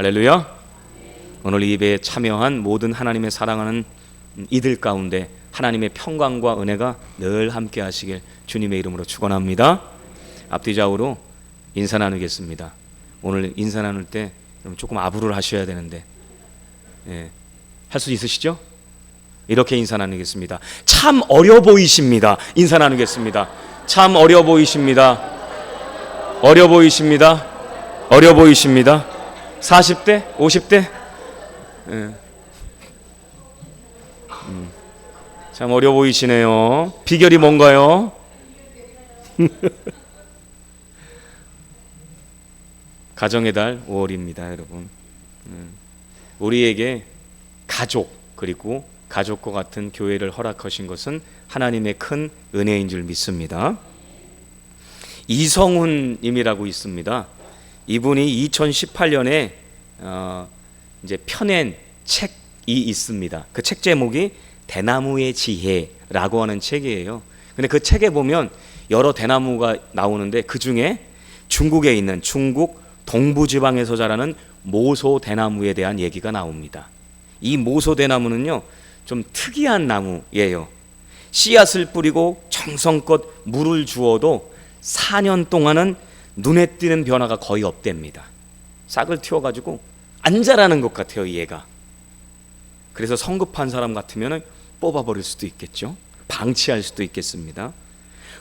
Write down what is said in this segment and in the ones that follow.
할렐루야. 오늘 이 예배에 참여한 모든 하나님의 사랑하는 이들 가운데 하나님의 평강과 은혜가 늘 함께 하시길 주님의 이름으로 축원합니다. 앞뒤 좌우로 인사 나누겠습니다. 오늘 인사 나눌 때 조금 아부를 하셔야 되는데 할 수 있으시죠? 이렇게 인사 나누겠습니다. 참 어려 보이십니다. 인사 나누겠습니다. 참 어려 보이십니다. 어려 보이십니다. 어려 보이십니다. 40대? 50대? 참 어려 보이시네요. 비결이 뭔가요? 가정의 달 5월입니다, 여러분. 우리에게 가족 그리고 가족과 같은 교회를 허락하신 것은 하나님의 큰 은혜인 줄 믿습니다. 이성훈 님이라고 있습니다. 이분이 2018년에 이제 펴낸 책이 있습니다. 그 책 제목이 대나무의 지혜라고 하는 책이에요. 근데 그 책에 보면 여러 대나무가 나오는데 그 중에 중국에 있는 중국 동부지방에서 자라는 모소 대나무에 대한 얘기가 나옵니다. 이 모소 대나무는요, 좀 특이한 나무예요. 씨앗을 뿌리고 정성껏 물을 주어도 4년 동안은 눈에 띄는 변화가 거의 없답니다. 싹을 틔워가지고 안 자라는 것 같아요, 얘가. 그래서 성급한 사람 같으면 뽑아버릴 수도 있겠죠. 방치할 수도 있겠습니다.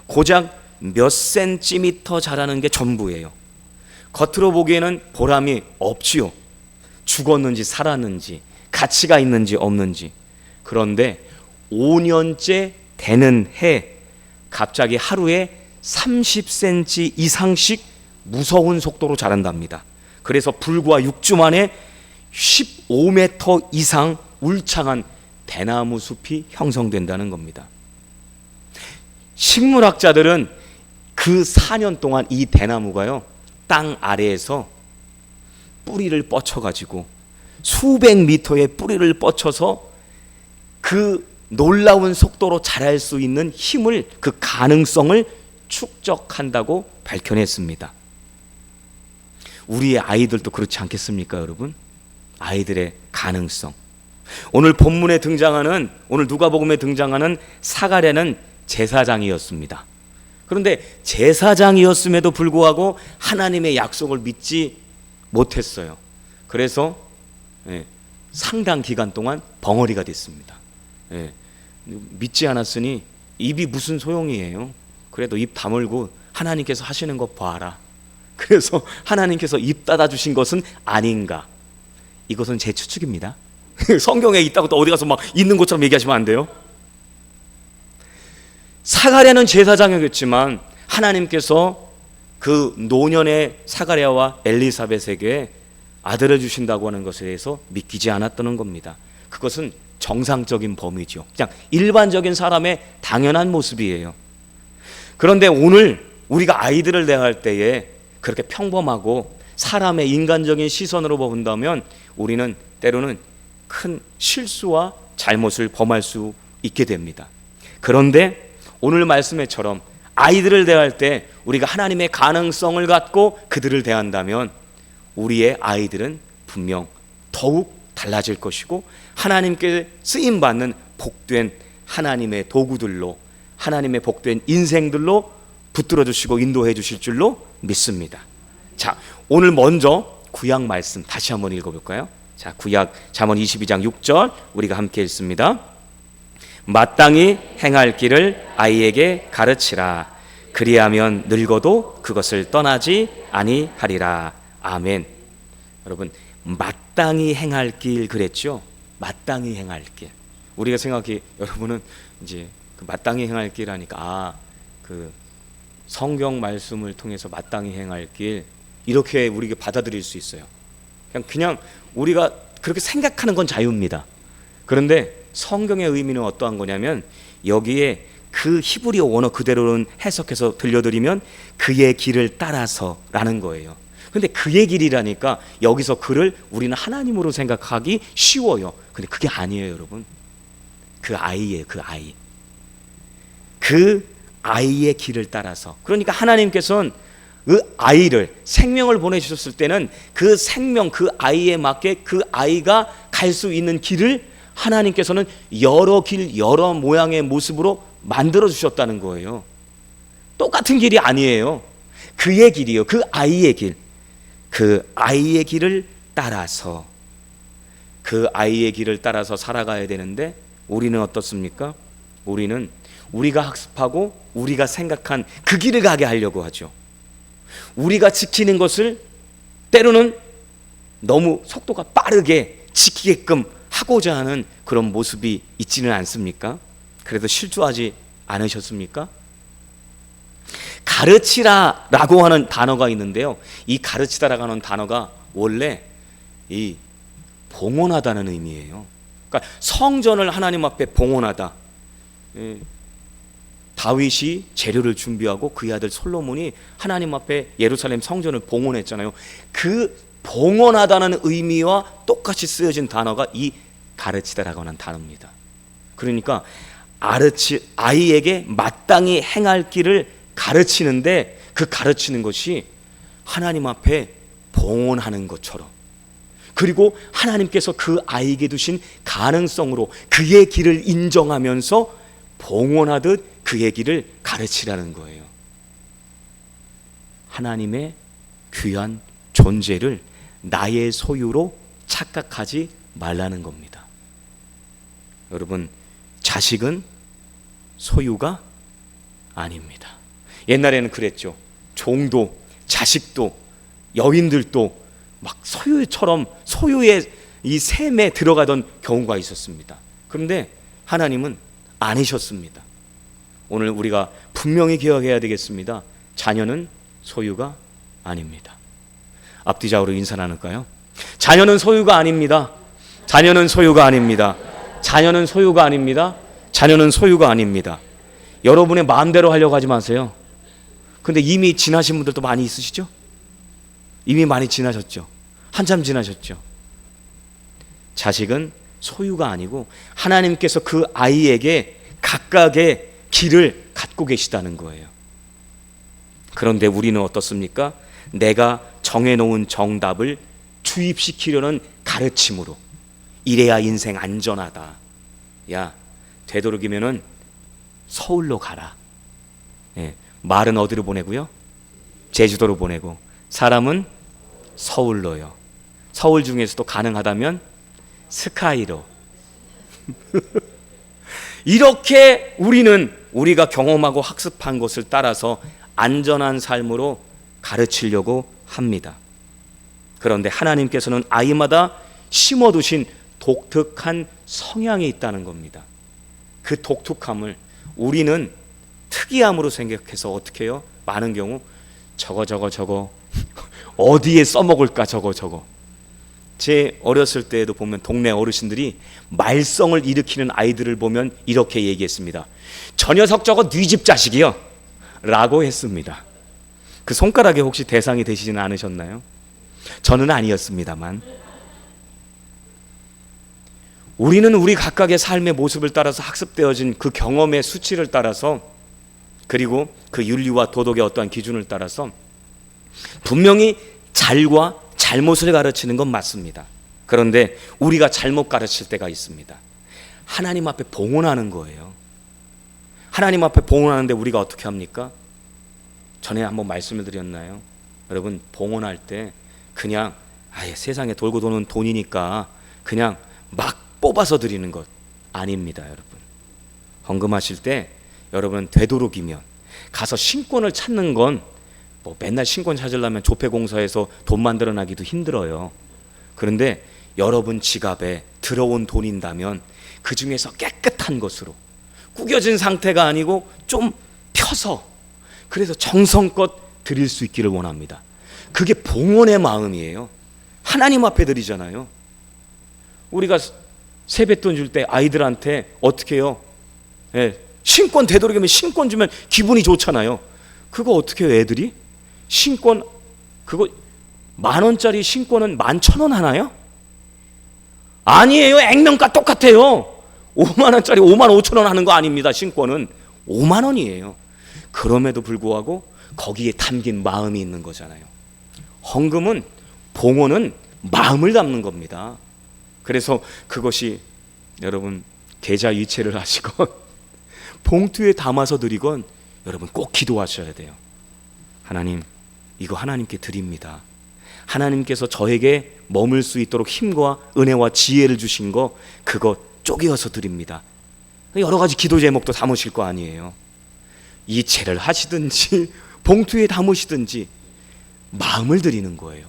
고작 몇 센티미터 자라는 게 전부예요. 겉으로 보기에는 보람이 없지요. 죽었는지 살았는지 가치가 있는지 없는지. 그런데 5년째 되는 해 갑자기 하루에 30cm 이상씩 무서운 속도로 자란답니다. 그래서 불과 6주 만에 15m 이상 울창한 대나무 숲이 형성된다는 겁니다. 식물학자들은 그 4년 동안 이 대나무가요, 땅 아래에서 뿌리를 뻗쳐가지고 수백 미터의 뿌리를 뻗쳐서 그 놀라운 속도로 자랄 수 있는 힘을, 그 가능성을 축적한다고 밝혀냈습니다. 우리의 아이들도 그렇지 않겠습니까, 여러분? 아이들의 가능성. 오늘 본문에 등장하는, 오늘 누가복음에 등장하는 사가랴는 제사장이었습니다. 그런데 제사장이었음에도 불구하고 하나님의 약속을 믿지 못했어요. 그래서 상당 기간 동안 벙어리가 됐습니다. 믿지 않았으니 입이 무슨 소용이에요. 그래도 입 다물고 하나님께서 하시는 거 봐라. 그래서 하나님께서 입 닫아주신 것은 아닌가. 이것은 제 추측입니다. 성경에 있다고 또 어디 가서 막 있는 것처럼 얘기하시면 안 돼요. 사가랴는 제사장이었지만 하나님께서 그 노년의 사가랴와 엘리사벳에게 아들을 주신다고 하는 것에 대해서 믿기지 않았다는 겁니다. 그것은 정상적인 범위죠. 그냥 일반적인 사람의 당연한 모습이에요. 그런데 오늘 우리가 아이들을 대할 때에 그렇게 평범하고 사람의 인간적인 시선으로 본다면 우리는 때로는 큰 실수와 잘못을 범할 수 있게 됩니다. 그런데 오늘 말씀에처럼 아이들을 대할 때 우리가 하나님의 가능성을 갖고 그들을 대한다면 우리의 아이들은 분명 더욱 달라질 것이고 하나님께 쓰임받는 복된 하나님의 도구들로, 하나님의 복된 인생들로 붙들어 주시고 인도해 주실 줄로 믿습니다. 자, 오늘 먼저 구약 말씀 다시 한번 읽어볼까요? 자, 구약 잠언 22장 6절 우리가 함께 읽습니다. 마땅히 행할 길을 아이에게 가르치라. 그리하면 늙어도 그것을 떠나지 아니하리라. 아멘. 여러분, 마땅히 행할 길 그랬죠? 마땅히 행할 길. 우리가 생각해, 여러분은 이제 그 마땅히 행할 길 하니까 그 성경 말씀을 통해서 마땅히 행할 길 이렇게 우리가 받아들일 수 있어요. 그냥 우리가 그렇게 생각하는 건 자유입니다. 그런데 성경의 의미는 어떠한 거냐면 여기에 그 히브리어 원어 그대로는 해석해서 들려드리면 그의 길을 따라서라는 거예요. 근데 그의 길이라니까 여기서 그를 우리는 하나님으로 생각하기 쉬워요. 근데 그게 아니에요, 여러분. 그 아이예요, 그 아이. 그 아이의 길을 따라서. 그러니까 하나님께서는 그 아이를 생명을 보내주셨을 때는 그 생명, 그 아이에 맞게 그 아이가 갈 수 있는 길을 하나님께서는 여러 길, 여러 모양의 모습으로 만들어 주셨다는 거예요. 똑같은 길이 아니에요. 그의 길이요, 그 아이의 길. 그 아이의 길을 따라서, 그 아이의 길을 따라서 살아가야 되는데 우리는 어떻습니까? 우리는 우리가 학습하고 우리가 생각한 그 길을 가게 하려고 하죠. 우리가 지키는 것을 때로는 너무 속도가 빠르게 지키게끔 하고자 하는 그런 모습이 있지는 않습니까? 그래도 실수하지 않으셨습니까? 가르치라라고 하는 단어가 있는데요, 이 가르치다라고 하는 단어가 원래 이 봉헌하다는 의미예요. 그러니까 성전을 하나님 앞에 봉헌하다. 다윗이 재료를 준비하고 그의 아들 솔로몬이 하나님 앞에 예루살렘 성전을 봉헌했잖아요. 그 봉헌하다는 의미와 똑같이 쓰여진 단어가 이 가르치다라고 하는 단어입니다. 그러니까 아이에게 마땅히 행할 길을 가르치는데, 그 가르치는 것이 하나님 앞에 봉헌하는 것처럼, 그리고 하나님께서 그 아이에게 두신 가능성으로 그의 길을 인정하면서 봉헌하듯 그의 길을 가르치라는 거예요. 하나님의 귀한 존재를 나의 소유로 착각하지 말라는 겁니다. 여러분, 자식은 소유가 아닙니다. 옛날에는 그랬죠. 종도, 자식도, 여인들도 막 소유처럼 소유의 이 셈에 들어가던 경우가 있었습니다. 그런데 하나님은 아니셨습니다. 오늘 우리가 분명히 기억해야 되겠습니다. 자녀는 소유가 아닙니다. 앞뒤 좌우로 인사 나눌까요? 자녀는 소유가 아닙니다. 자녀는 소유가 아닙니다. 자녀는 소유가 아닙니다. 자녀는 소유가 아닙니다. 여러분의 마음대로 하려고 하지 마세요. 근데 이미 지나신 분들도 많이 있으시죠? 이미 많이 지나셨죠? 한참 지나셨죠? 자식은 소유가 아니고 하나님께서 그 아이에게 각각의 길을 갖고 계시다는 거예요. 그런데 우리는 어떻습니까? 내가 정해놓은 정답을 주입시키려는 가르침으로, 이래야 인생 안전하다. 야, 되도록이면은 서울로 가라. 말은 어디로 보내고요? 제주도로 보내고, 사람은 서울로요. 서울 중에서도 가능하다면 스카이로. 이렇게 우리가 경험하고 학습한 것을 따라서 안전한 삶으로 가르치려고 합니다. 그런데 하나님께서는 아이마다 심어두신 독특한 성향이 있다는 겁니다. 그 독특함을 우리는 특이함으로 생각해서 어떻게 해요? 많은 경우 저거 어디에 써먹을까 저거. 제 어렸을 때에도 보면 동네 어르신들이 말썽을 일으키는 아이들을 보면 이렇게 얘기했습니다. 저 녀석 저거 네 집 자식이요 라고 했습니다. 그 손가락에 혹시 대상이 되시지는 않으셨나요? 저는 아니었습니다만, 우리는 우리 각각의 삶의 모습을 따라서 학습되어진 그 경험의 수치를 따라서, 그리고 그 윤리와 도덕의 어떠한 기준을 따라서 분명히 잘과 잘못을 가르치는 건 맞습니다. 그런데 우리가 잘못 가르칠 때가 있습니다. 하나님 앞에 봉헌하는 거예요. 하나님 앞에 봉헌하는데 우리가 어떻게 합니까? 전에 한번 말씀을 드렸나요? 여러분, 봉헌할 때 그냥 아예 세상에 돌고 도는 돈이니까 그냥 막 뽑아서 드리는 것 아닙니다. 여러분, 헌금하실 때 여러분 되도록이면 가서 신권을 찾는 건, 뭐 맨날 신권 찾으려면 조폐공사에서 돈 만들어나기도 힘들어요. 그런데 여러분 지갑에 들어온 돈인다면 그 중에서 깨끗한 것으로, 구겨진 상태가 아니고 좀 펴서, 그래서 정성껏 드릴 수 있기를 원합니다. 그게 봉헌의 마음이에요. 하나님 앞에 드리잖아요. 우리가 세뱃돈 줄 때 아이들한테 어떻게 해요? 신권 되도록이면 신권 주면 기분이 좋잖아요. 그거 어떻게 해요? 애들이 신권, 그거 10,000원짜리 신권은 11,000원 하나요? 아니에요. 액면가 똑같아요. 50,000원짜리 55,000원 하는 거 아닙니다. 신권은 50,000원이에요. 그럼에도 불구하고 거기에 담긴 마음이 있는 거잖아요. 헌금은, 봉헌은 마음을 담는 겁니다. 그래서 그것이 여러분 계좌 이체를 하시건 봉투에 담아서 드리건 여러분 꼭 기도하셔야 돼요. 하나님, 이거 하나님께 드립니다. 하나님께서 저에게 머물 수 있도록 힘과 은혜와 지혜를 주신 거, 그거 쪼개어서 드립니다. 여러 가지 기도 제목도 담으실 거 아니에요. 이체를 하시든지 봉투에 담으시든지 마음을 드리는 거예요.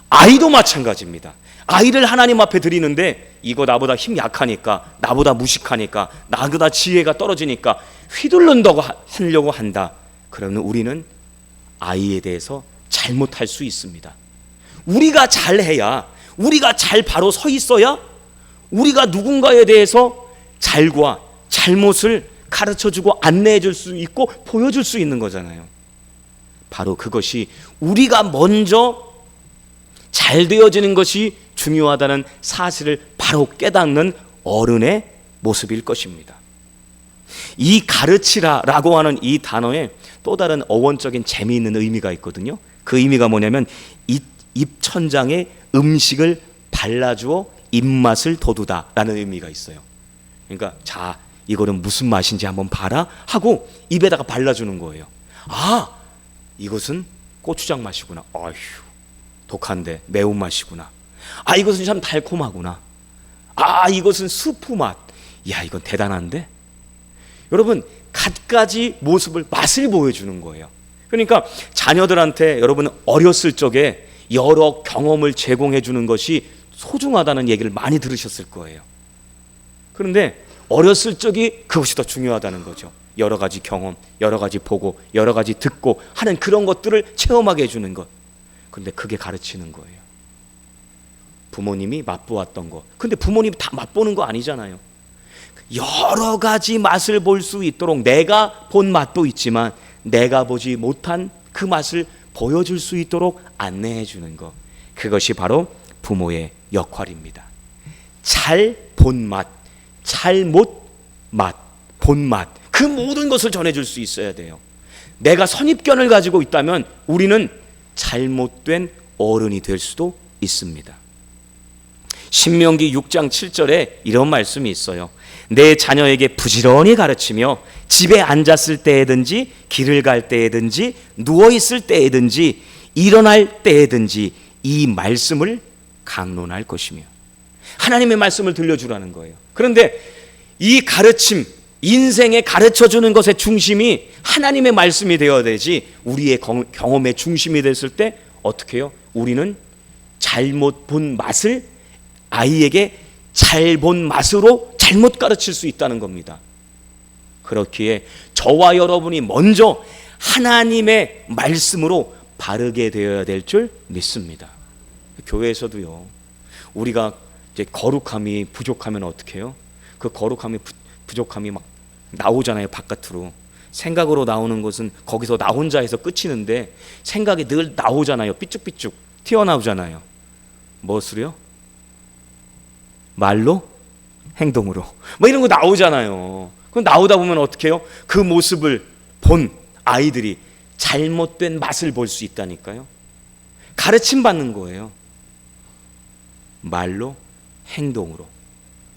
아이도 마찬가지입니다. 아이를 하나님 앞에 드리는데 이거 나보다 힘 약하니까, 나보다 무식하니까, 나보다 지혜가 떨어지니까 휘둘른다고 하려고 한다. 그러면 우리는 아이에 대해서 잘못할 수 있습니다. 우리가 잘해야, 우리가 잘 바로 서 있어야 우리가 누군가에 대해서 잘과 잘못을 가르쳐주고 안내해줄 수 있고 보여줄 수 있는 거잖아요. 바로 그것이 우리가 먼저 잘 되어지는 것이 중요하다는 사실을 바로 깨닫는 어른의 모습일 것입니다. 이 가르치라라고 하는 이 단어에 또 다른 어원적인 재미있는 의미가 있거든요. 그 의미가 뭐냐면 입천장에 음식을 발라주어 입맛을 돋우다라는 의미가 있어요. 그러니까 자, 이거는 무슨 맛인지 한번 봐라 하고 입에다가 발라주는 거예요. 아, 이것은 고추장 맛이구나. 아휴, 독한데 매운맛이구나. 아, 이것은 참 달콤하구나. 아, 이것은 스프 맛. 야, 이건 대단한데? 여러분, 갖가지 모습을, 맛을 보여주는 거예요. 그러니까 자녀들한테 여러분 어렸을 적에 여러 경험을 제공해 주는 것이 소중하다는 얘기를 많이 들으셨을 거예요. 그런데 어렸을 적이 그것이 더 중요하다는 거죠. 여러 가지 경험, 여러 가지 보고, 여러 가지 듣고 하는 그런 것들을 체험하게 해주는 것. 근데 그게 가르치는 거예요. 부모님이 맛보았던 거. 근데 부모님이 다 맛보는 거 아니잖아요. 여러 가지 맛을 볼 수 있도록 내가 본 맛도 있지만 내가 보지 못한 그 맛을 보여줄 수 있도록 안내해 주는 것. 그것이 바로 부모의 역할입니다. 잘 본 맛, 잘못 맛, 본 맛, 그 모든 것을 전해줄 수 있어야 돼요. 내가 선입견을 가지고 있다면 우리는 잘못된 어른이 될 수도 있습니다. 신명기 6장 7절에 이런 말씀이 있어요. 내 자녀에게 부지런히 가르치며 집에 앉았을 때에든지 길을 갈 때에든지 누워있을 때에든지 일어날 때에든지 이 말씀을 강론할 것이며, 하나님의 말씀을 들려주라는 거예요. 그런데 이 가르침, 인생에 가르쳐주는 것의 중심이 하나님의 말씀이 되어야 되지 우리의 경험의 중심이 됐을 때 어떻게 해요? 우리는 잘못 본 맛을 아이에게 잘 본 맛으로 잘못 가르칠 수 있다는 겁니다. 그렇기에 저와 여러분이 먼저 하나님의 말씀으로 바르게 되어야 될 줄 믿습니다. 교회에서도요, 우리가 이제 거룩함이 부족하면 어떻게 해요? 그 거룩함이 부족함이 막 나오잖아요. 바깥으로. 생각으로 나오는 것은 거기서 나 혼자 해서 끝이는데 생각이 늘 나오잖아요. 삐쭉삐쭉 튀어나오잖아요. 무엇으로요? 말로? 행동으로. 뭐 이런 거 나오잖아요. 그 나오다 보면 어떻게 해요? 그 모습을 본 아이들이 잘못된 맛을 볼 수 있다니까요. 가르침 받는 거예요. 말로, 행동으로.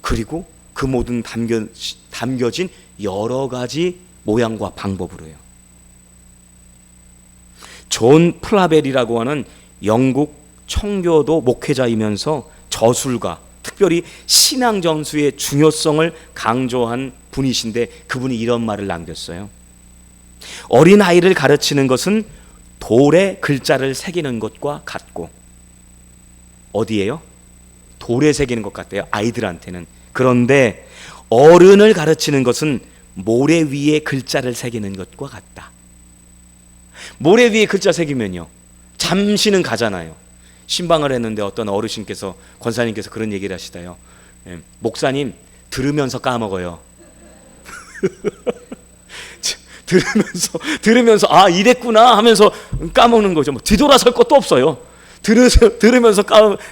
그리고 그 모든 담겨진 여러 가지 모양과 방법으로요. 존 플라벨이라고 하는 영국 청교도 목회자이면서 저술가, 특별히 신앙 전수의 중요성을 강조한 분이신데 그분이 이런 말을 남겼어요. 어린 아이를 가르치는 것은 돌에 글자를 새기는 것과 같고, 어디예요? 돌에 새기는 것 같대요, 아이들한테는. 그런데 어른을 가르치는 것은 모래 위에 글자를 새기는 것과 같다. 모래 위에 글자 새기면요, 잠시는 가잖아요. 신방을 했는데 어떤 어르신께서, 권사님께서 그런 얘기를 하시다요. 목사님, 들으면서 까먹어요. 들으면서 아, 이랬구나 하면서 까먹는 거죠. 뭐 뒤돌아설 것도 없어요. 들으면서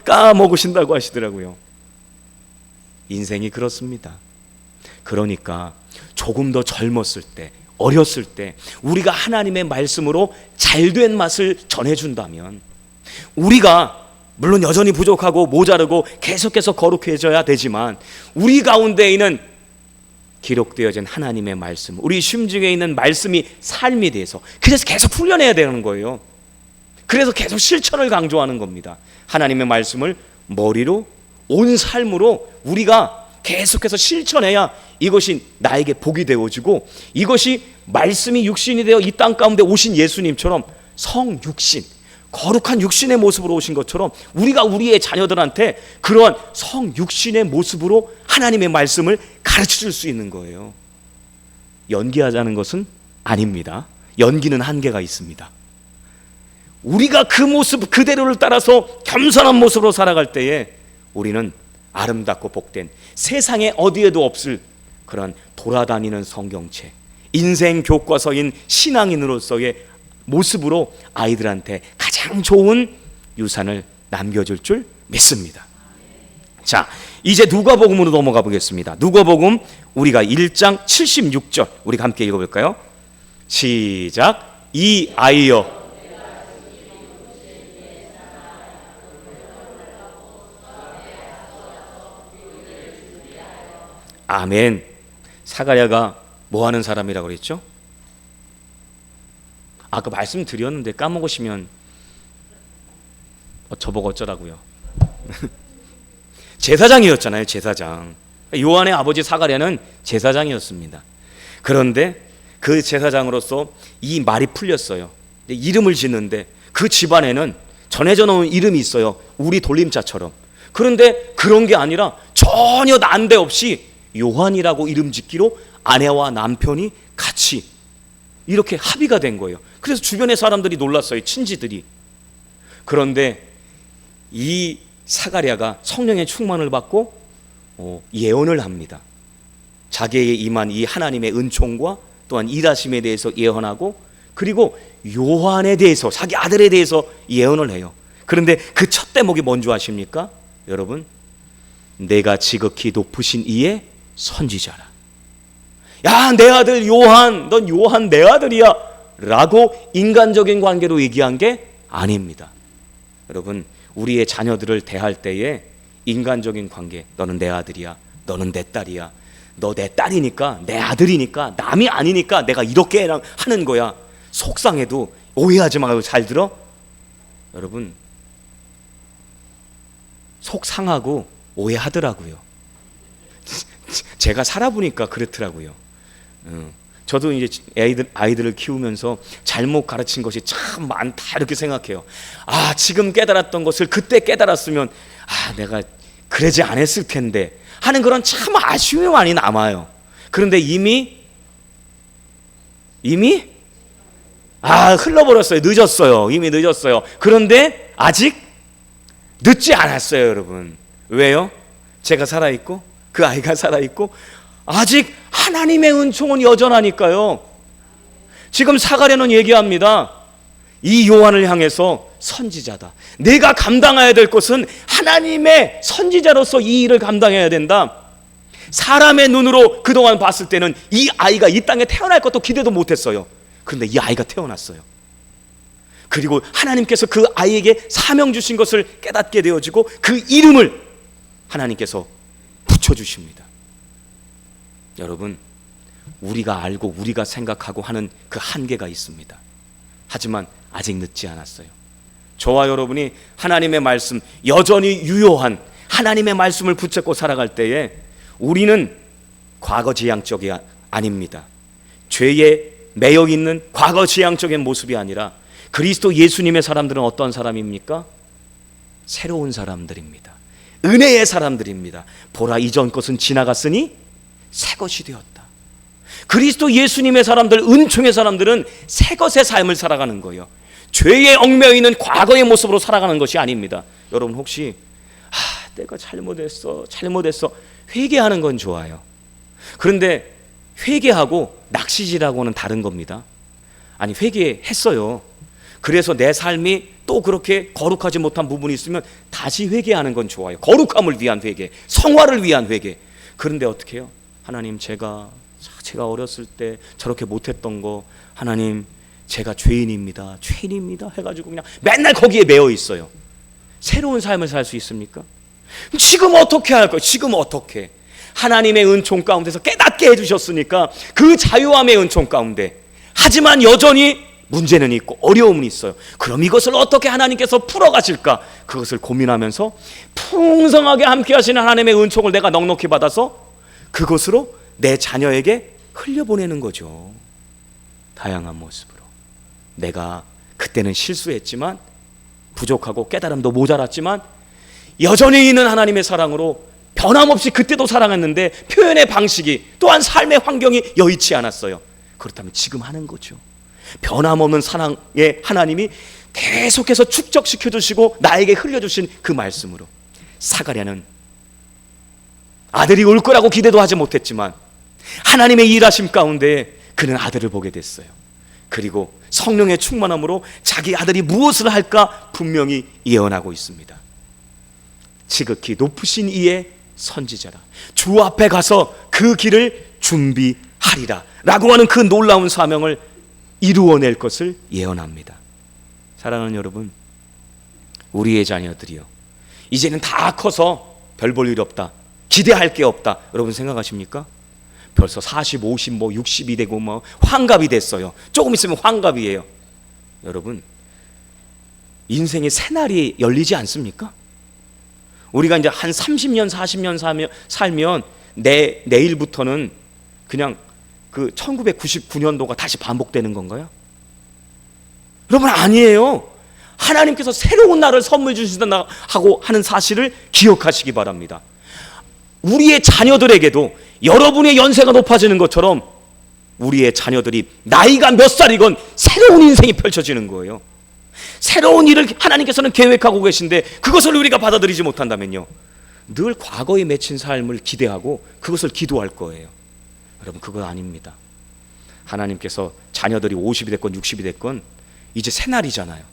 까먹으신다고 하시더라고요. 인생이 그렇습니다. 그러니까 조금 더 젊었을 때, 어렸을 때 우리가 하나님의 말씀으로 잘된 맛을 전해준다면, 우리가 물론 여전히 부족하고 모자르고 계속해서 거룩해져야 되지만 우리 가운데 있는 기록되어진 하나님의 말씀, 우리 심중에 있는 말씀이 삶이 돼서, 그래서 계속 훈련해야 되는 거예요. 그래서 계속 실천을 강조하는 겁니다. 하나님의 말씀을 머리로, 온 삶으로 우리가 계속해서 실천해야 이것이 나에게 복이 되어지고, 이것이 말씀이 육신이 되어 이 땅 가운데 오신 예수님처럼 성육신, 거룩한 육신의 모습으로 오신 것처럼 우리가 우리의 자녀들한테 그러한 성육신의 모습으로 하나님의 말씀을 가르쳐 줄 수 있는 거예요. 연기하자는 것은 아닙니다. 연기는 한계가 있습니다. 우리가 그 모습 그대로를 따라서 겸손한 모습으로 살아갈 때에 우리는 아름답고 복된, 세상에 어디에도 없을 그런 돌아다니는 성경책, 인생 교과서인 신앙인으로서의 모습으로 아이들한테 가장 좋은 유산을 남겨줄 줄 믿습니다. 자, 이제 누가복음으로 넘어가 보겠습니다. 누가복음 우리가 1장 76절 우리가 함께 읽어볼까요? 시작. 이 아이여, 아멘. 사가랴가 뭐 하는 사람이라고 그랬죠? 아까 말씀드렸는데 까먹으시면 저보고 어쩌라고요. 제사장이었잖아요. 제사장. 요한의 아버지 사가랴는 제사장이었습니다. 그런데 그 제사장으로서 이 말이 풀렸어요. 이름을 짓는데 그 집안에는 전해져 놓은 이름이 있어요. 우리 돌림자처럼. 그런데 그런 게 아니라 전혀 난데없이 요한이라고 이름 짓기로 아내와 남편이 같이 이렇게 합의가 된 거예요. 그래서 주변의 사람들이 놀랐어요. 친지들이. 그런데 이 사가랴가 성령의 충만을 받고 예언을 합니다. 자기에게 임한 이 하나님의 은총과 또한 일하심에 대해서 예언하고, 그리고 요한에 대해서, 자기 아들에 대해서 예언을 해요. 그런데 그 첫 대목이 뭔지 아십니까? 여러분, 내가 지극히 높으신 이의 선지자라. 야, 내 아들 요한, 넌 요한 내 아들이야 라고 인간적인 관계로 얘기한 게 아닙니다. 여러분, 우리의 자녀들을 대할 때에 인간적인 관계, 너는 내 아들이야, 너는 내 딸이야, 너 내 딸이니까, 내 아들이니까, 남이 아니니까 내가 이렇게 하는 거야, 속상해도 오해하지 말고 잘 들어. 여러분, 속상하고 오해하더라고요. 제가 살아보니까 그렇더라고요. 저도 이제 아이들을 키우면서 잘못 가르친 것이 참 많다 이렇게 생각해요. 아, 지금 깨달았던 것을 그때 깨달았으면 내가 그러지 않았을 텐데 하는 그런 참 아쉬움이 많이 남아요. 그런데 이미 흘러버렸어요. 늦었어요. 이미 늦었어요. 그런데 아직 늦지 않았어요, 여러분. 왜요? 제가 살아있고 그 아이가 살아있고 아직 하나님의 은총은 여전하니까요. 지금 사가랴는 얘기합니다. 이 요한을 향해서 선지자다. 내가 감당해야 될 것은 하나님의 선지자로서 이 일을 감당해야 된다. 사람의 눈으로 그동안 봤을 때는 이 아이가 이 땅에 태어날 것도 기대도 못했어요. 그런데 이 아이가 태어났어요. 그리고 하나님께서 그 아이에게 사명 주신 것을 깨닫게 되어지고 그 이름을 하나님께서 붙여주십니다. 여러분, 우리가 알고 우리가 생각하고 하는 그 한계가 있습니다. 하지만 아직 늦지 않았어요. 저와 여러분이 하나님의 말씀, 여전히 유효한 하나님의 말씀을 붙잡고 살아갈 때에 우리는 과거 지향적이 아닙니다. 죄에 매여 있는 과거 지향적인 모습이 아니라 그리스도 예수님의 사람들은 어떤 사람입니까? 새로운 사람들입니다. 은혜의 사람들입니다. 보라, 이전 것은 지나갔으니 새 것이 되었다. 그리스도 예수님의 사람들, 은총의 사람들은 새 것의 삶을 살아가는 거예요. 죄에 얽매여 있는 과거의 모습으로 살아가는 것이 아닙니다. 여러분, 혹시 내가 잘못했어 회개하는 건 좋아요. 그런데 회개하고 낚시질하고는 다른 겁니다. 아니, 회개했어요. 그래서 내 삶이 또 그렇게 거룩하지 못한 부분이 있으면 다시 회개하는 건 좋아요. 거룩함을 위한 회개, 성화를 위한 회개. 그런데 어떻게 해요? 하나님, 제가 제가 어렸을 때 저렇게 못했던 거, 하나님 제가 죄인입니다 해가지고 그냥 맨날 거기에 매여 있어요. 새로운 삶을 살 수 있습니까? 지금 어떻게 할까요? 지금 어떻게? 하나님의 은총 가운데서 깨닫게 해주셨으니까 그 자유함의 은총 가운데, 하지만 여전히 문제는 있고 어려움은 있어요. 그럼 이것을 어떻게 하나님께서 풀어가실까? 그것을 고민하면서 풍성하게 함께 하시는 하나님의 은총을 내가 넉넉히 받아서 그것으로 내 자녀에게 흘려보내는 거죠. 다양한 모습으로. 내가 그때는 실수했지만, 부족하고 깨달음도 모자랐지만 여전히 있는 하나님의 사랑으로 변함없이 그때도 사랑했는데 표현의 방식이 또한 삶의 환경이 여의치 않았어요. 그렇다면 지금 하는 거죠. 변함없는 사랑의 하나님이 계속해서 축적시켜 주시고 나에게 흘려주신 그 말씀으로, 사가랴는 아들이 올 거라고 기대도 하지 못했지만 하나님의 일하심 가운데 그는 아들을 보게 됐어요. 그리고 성령의 충만함으로 자기 아들이 무엇을 할까 분명히 예언하고 있습니다. 지극히 높으신 이의 선지자라, 주 앞에 가서 그 길을 준비하리라 라고 하는 그 놀라운 사명을 이루어낼 것을 예언합니다. 사랑하는 여러분, 우리의 자녀들이요, 이제는 다 커서 별 볼 일 없다, 기대할 게 없다, 여러분 생각하십니까? 벌써 40, 50, 60이 되고 환갑이 됐어요. 조금 있으면 환갑이에요. 여러분, 인생의 새날이 열리지 않습니까? 우리가 이제 한 30년, 40년 살면 내일부터는 그냥 그 1999년도가 다시 반복되는 건가요? 여러분, 아니에요. 하나님께서 새로운 날을 선물 주신다 하고 하는 사실을 기억하시기 바랍니다. 우리의 자녀들에게도 여러분의 연세가 높아지는 것처럼 우리의 자녀들이 나이가 몇 살이건 새로운 인생이 펼쳐지는 거예요. 새로운 일을 하나님께서는 계획하고 계신데 그것을 우리가 받아들이지 못한다면요, 늘 과거에 맺힌 삶을 기대하고 그것을 기도할 거예요. 여러분, 그거 아닙니다. 하나님께서 자녀들이 50이 됐건 60이 됐건 이제 새날이잖아요.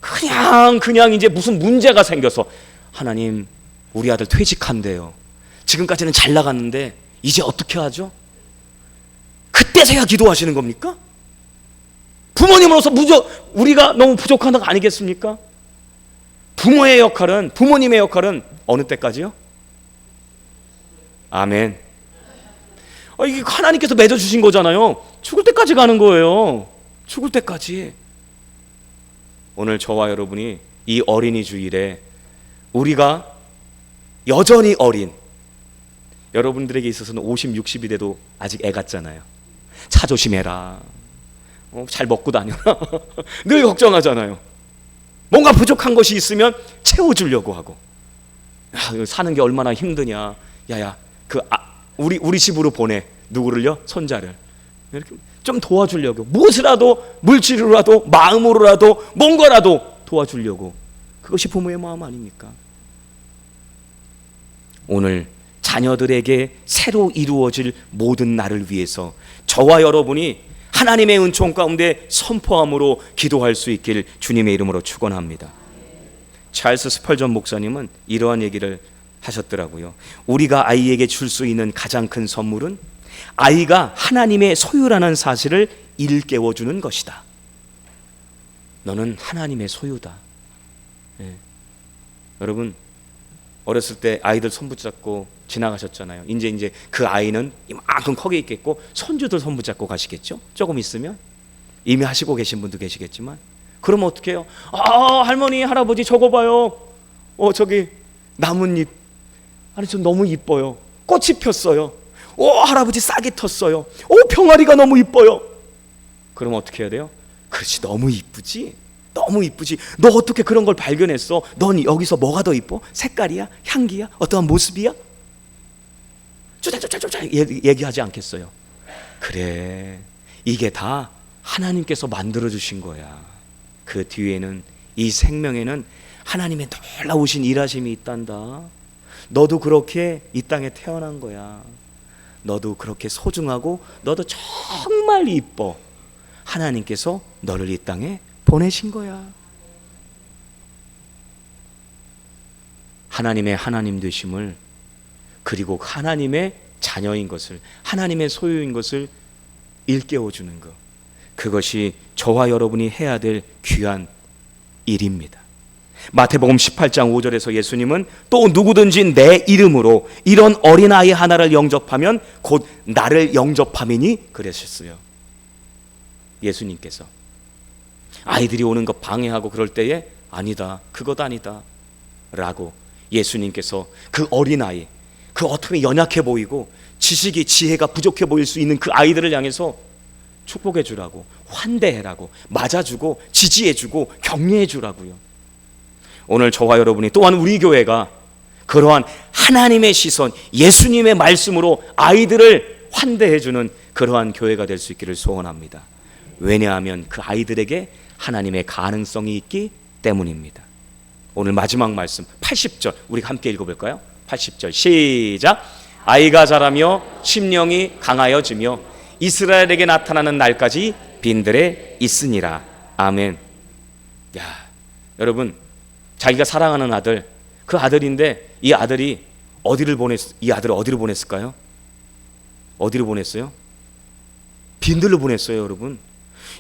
그냥 이제 무슨 문제가 생겨서, 하나님 우리 아들 퇴직한대요. 지금까지는 잘 나갔는데 이제 어떻게 하죠? 그때서야 기도하시는 겁니까? 부모님으로서 우리가 너무 부족한 거 아니겠습니까? 부모님의 역할은 어느 때까지요? 아멘. 이게 하나님께서 맺어주신 거잖아요. 죽을 때까지 가는 거예요. 죽을 때까지. 오늘 저와 여러분이 이 어린이 주일에 우리가 여전히 어린, 여러분들에게 있어서는 50, 60이 돼도 아직 애 같잖아요. 차 조심해라, 잘 먹고 다녀라 늘 걱정하잖아요. 뭔가 부족한 것이 있으면 채워주려고 하고, 사는 게 얼마나 힘드냐, 야야 우리 집으로 보내, 누구를요? 손자를. 이렇게 좀 도와주려고, 무엇이라도, 물질로라도 마음으로라도 뭔가라도 도와주려고. 그것이 부모의 마음 아닙니까? 오늘 자녀들에게 새로 이루어질 모든 날을 위해서 저와 여러분이 하나님의 은총 가운데 선포함으로 기도할 수 있길 주님의 이름으로 축원합니다. 찰스 스펄전 목사님은 이러한 얘기를 하셨더라고요. 우리가 아이에게 줄 수 있는 가장 큰 선물은 아이가 하나님의 소유라는 사실을 일깨워주는 것이다. 너는 하나님의 소유다. 여러분, 어렸을 때 아이들 손 붙잡고 지나가셨잖아요. 이제 그 아이는 이만큼 커게 있겠고 손주들 손 붙잡고 가시겠죠. 조금 있으면 이미 하시고 계신 분도 계시겠지만, 그러면 어떻게 해요? 할머니 할아버지 저거 봐요. 저기 나뭇잎, 아니 저 너무 이뻐요. 꽃이 폈어요. 할아버지 싹이 텄어요. 병아리가 너무 이뻐요. 그러면 어떻게 해야 돼요? 그렇지, 너무 이쁘지? 너무 이쁘지? 너 어떻게 그런 걸 발견했어? 넌 여기서 뭐가 더 이뻐? 색깔이야? 향기야? 어떠한 모습이야? 쪼잘쪼잘쪼잘 얘기하지 않겠어요? 그래, 이게 다 하나님께서 만들어주신 거야. 그 뒤에는, 이 생명에는 하나님의 놀라우신 일하심이 있단다. 너도 그렇게 이 땅에 태어난 거야. 너도 그렇게 소중하고 너도 정말 이뻐. 하나님께서 너를 이 땅에 보내신 거야. 하나님의 하나님 되심을, 그리고 하나님의 자녀인 것을, 하나님의 소유인 것을 일깨워주는 것, 그것이 저와 여러분이 해야 될 귀한 일입니다. 마태복음 18장 5절에서 예수님은 또 누구든지 내 이름으로 이런 어린아이 하나를 영접하면 곧 나를 영접함이니 그러셨어요. 예수님께서 아이들이 오는 것 방해하고 그럴 때에 아니다, 그것 아니다 라고 예수님께서 그 어린아이, 그 어떻게 연약해 보이고 지식이 지혜가 부족해 보일 수 있는 그 아이들을 향해서 축복해 주라고, 환대해라고, 맞아주고 지지해 주고 격려해 주라고요. 오늘 저와 여러분이, 또한 우리 교회가 그러한 하나님의 시선, 예수님의 말씀으로 아이들을 환대해 주는 그러한 교회가 될 수 있기를 소원합니다. 왜냐하면 그 아이들에게 하나님의 가능성이 있기 때문입니다. 오늘 마지막 말씀 80절 우리 함께 읽어볼까요? 80절 시작. 아이가 자라며 심령이 강하여지며 이스라엘에게 나타나는 날까지 빈들에 있으니라. 아멘. 야, 여러분, 자기가 사랑하는 아들, 그 아들인데 이 아들을 어디로 보냈을까요? 어디로 보냈어요? 빈들로 보냈어요. 여러분,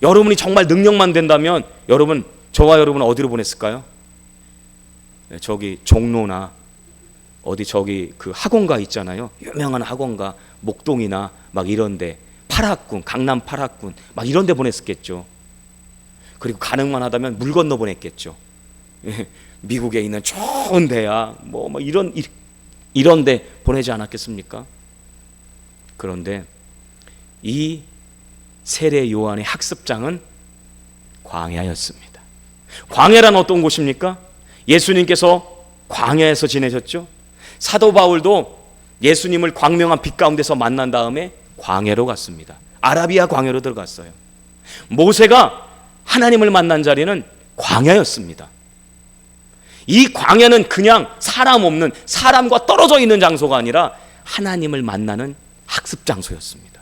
여러분이 정말 능력만 된다면 여러분, 저와 여러분은 어디로 보냈을까요? 저기 종로나 어디 저기 그 학원가 있잖아요. 유명한 학원가, 목동이나 막 이런데, 파락군, 강남 파락군 막 이런데 보냈었겠죠. 그리고 가능만 하다면 물 건너 보냈겠죠. 미국에 있는 좋은 데야 뭐 이런데 보내지 않았겠습니까? 그런데 이 세례 요한의 학습장은 광야였습니다. 광야란 어떤 곳입니까? 예수님께서 광야에서 지내셨죠. 사도 바울도 예수님을 광명한 빛 가운데서 만난 다음에 광야로 갔습니다. 아라비아 광야로 들어갔어요. 모세가 하나님을 만난 자리는 광야였습니다. 이 광야는 그냥 사람 없는, 사람과 떨어져 있는 장소가 아니라 하나님을 만나는 학습 장소였습니다.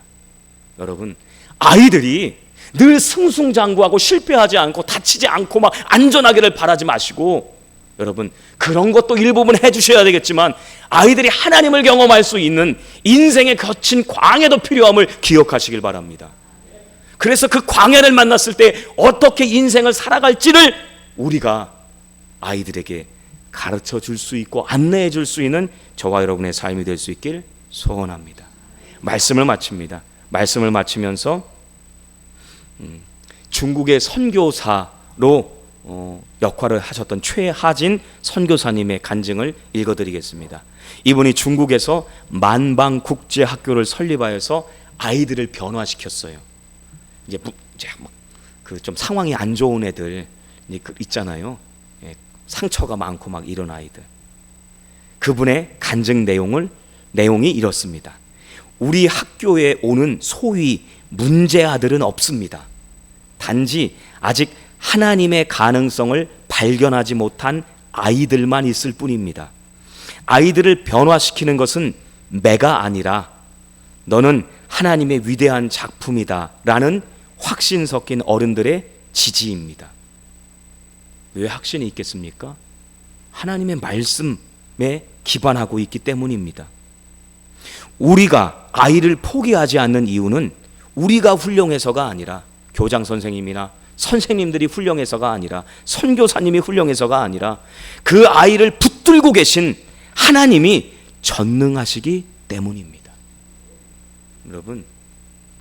여러분, 아이들이 늘 승승장구하고 실패하지 않고 다치지 않고 막 안전하기를 바라지 마시고, 여러분, 그런 것도 일부분 해주셔야 되겠지만 아이들이 하나님을 경험할 수 있는 인생의 거친 광야도 필요함을 기억하시길 바랍니다. 그래서 그 광야를 만났을 때 어떻게 인생을 살아갈지를 우리가 아이들에게 가르쳐 줄 수 있고 안내해 줄 수 있는 저와 여러분의 삶이 될 수 있길 소원합니다. 말씀을 마칩니다. 말씀을 마치면서 중국의 선교사로 역할을 하셨던 최하진 선교사님의 간증을 읽어드리겠습니다. 이분이 중국에서 만방국제학교를 설립하여서 아이들을 변화시켰어요. 이제 그 좀 상황이 안 좋은 애들 있잖아요. 상처가 많고 막 이런 아이들. 그분의 간증 내용이 이렇습니다. 우리 학교에 오는 소위 문제 아들은 없습니다. 단지 아직 하나님의 가능성을 발견하지 못한 아이들만 있을 뿐입니다. 아이들을 변화시키는 것은 매가 아니라 너는 하나님의 위대한 작품이다 라는 확신 섞인 어른들의 지지입니다. 왜 확신이 있겠습니까? 하나님의 말씀에 기반하고 있기 때문입니다. 우리가 아이를 포기하지 않는 이유는 우리가 훌륭해서가 아니라, 교장 선생님이나 선생님들이 훌륭해서가 아니라, 선교사님이 훌륭해서가 아니라 그 아이를 붙들고 계신 하나님이 전능하시기 때문입니다. 여러분,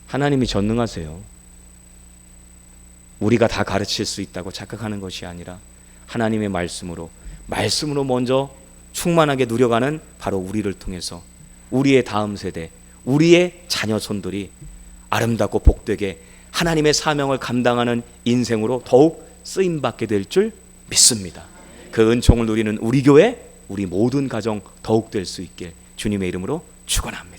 하나님이 전능하세요. 우리가 다 가르칠 수 있다고 착각하는 것이 아니라 하나님의 말씀으로 먼저 충만하게 누려가는 바로 우리를 통해서 우리의 다음 세대, 우리의 자녀손들이 아름답고 복되게 하나님의 사명을 감당하는 인생으로 더욱 쓰임받게 될 줄 믿습니다. 그 은총을 누리는 우리 교회, 우리 모든 가정 더욱 될 수 있길 주님의 이름으로 축원합니다.